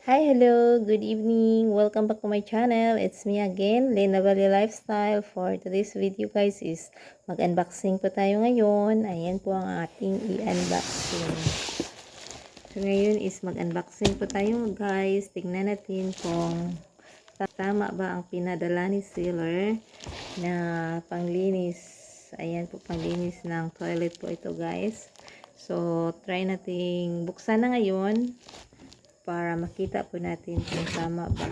Hi, hello, good evening. Welcome back to my channel. It's me again, Lena Valley Lifestyle. For today's video guys is mag-unboxing po tayo ngayon. Ayan po ang ating i-unboxing. So ngayon is mag-unboxing po tayo guys. Tingnan natin kung tama ba ang pinadala ni seller na panglinis. Ayan po, panglinis ng toilet po ito guys. So try nating buksan na ngayon para makita po natin kung tama ba.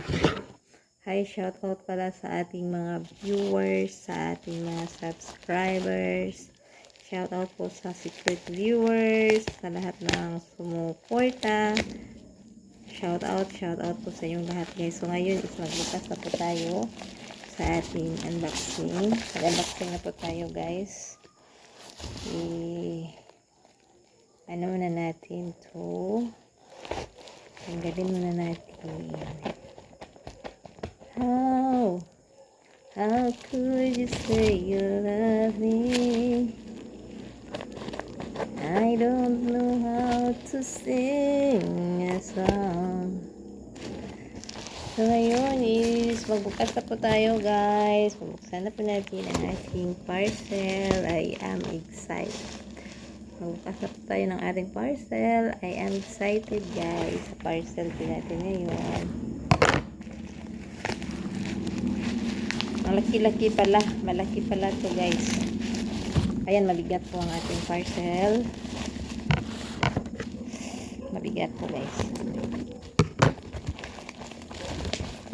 Hi, shoutout pala sa ating mga viewers, sa ating mga subscribers. Shoutout po sa secret viewers, sa lahat ng sumuporta. Shoutout po sa inyong lahat guys. So ngayon is magbukas na po tayo sa ating unboxing. Mag-unboxing na po tayo guys. Ano muna natin to. Tanggalin muna natin. How could you say you love me? I don't know how to sing a song. So ngayon is magbukas na po tayo guys. Magbuksan na po natin ang ating parcel. I am excited. Magbukas na po tayo ng ating parcel. I am excited guys sa parcel po natin ngayon. Malaki-laki pala. Malaki pala to guys. Ayan, mabigat po ang ating parcel. Mabigat po guys.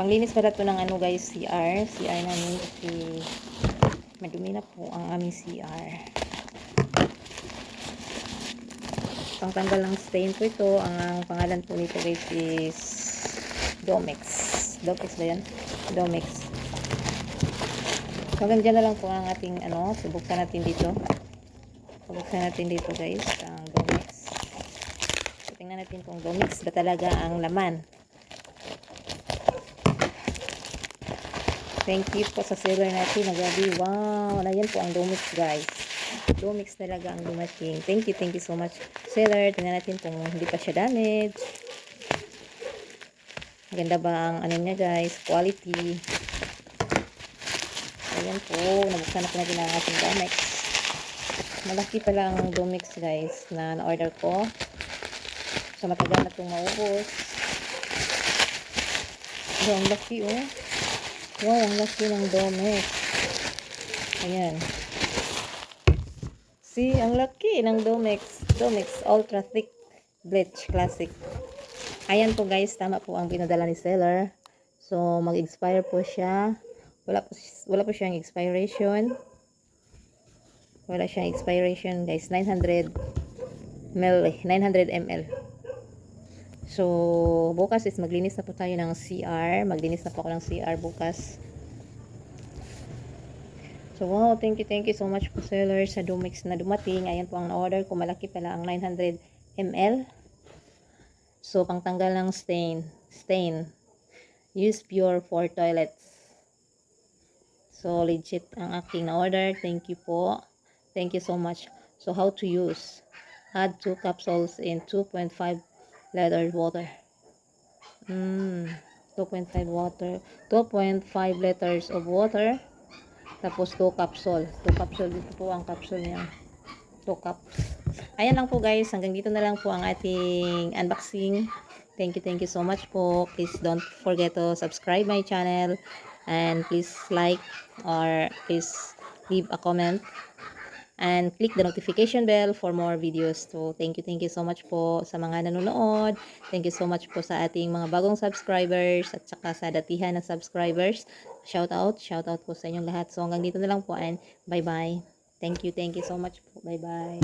Panglinis pala to ng ano guys, CR. CR namin kasi madumi na po ang aming CR. Pangtanggal ng stain po ito. Ang pangalan po nito guys is Domex. Domex ba yan? Domex. Hanggang dyan na lang po ang ating ano. Subuksan natin dito. Subuksan natin dito guys. Ang Domex. So, tingnan natin kung Domex ba talaga ang laman. Thank you po sa seller natin. Nagabi. Wow. Ayan po ang Domex guys. Domex talaga ang dumating. Thank you so much seller. Tingnan natin kung hindi pa siya damage. Maganda ba ang ano niya guys, quality. Ayan po, nabuksan na po natin ang ating Domex. Malaki pala ang Domex guys na na-order ko. So matagal na itong maubos. So, ang laki oh. Wow, ang laki ng Domex. Ayan. See, ang laki ng Domex. Domex Ultra Thick Bleach Classic. Ayan po guys, tama po ang pinadala ni seller. So, mag-expire po siya. Wala po siyang expiration. Wala siyang expiration guys. 900 ml. So, bukas is maglinis na po tayo ng CR. Maglinis na po ako ng CR bukas. So, wow, thank you so much po seller sa Domex na dumating. Ayan po ang na-order ko. Malaki pala ang 900 ml. So, pangtanggal ng stain. Use pure for toilets. So, legit ang aking na-order. Thank you po. Thank you so much. So, how to use? Add 2 capsules in 2.5 liter water. 2.5 liters of water. Tapos 2 capsule. 2 capsule. Dito po ang capsule niya. 2 cups. Ayan lang po guys. Hanggang dito na lang po ang ating unboxing. Thank you so much po. Please don't forget to subscribe my channel. And please like or please leave a comment. And click the notification bell for more videos. So, thank you so much po sa mga nanonood. Thank you so much po sa ating mga bagong subscribers at saka sa datihan na subscribers. Shout out po sa inyong lahat. So, hanggang dito na lang po and bye-bye. Thank you so much po. Bye-bye.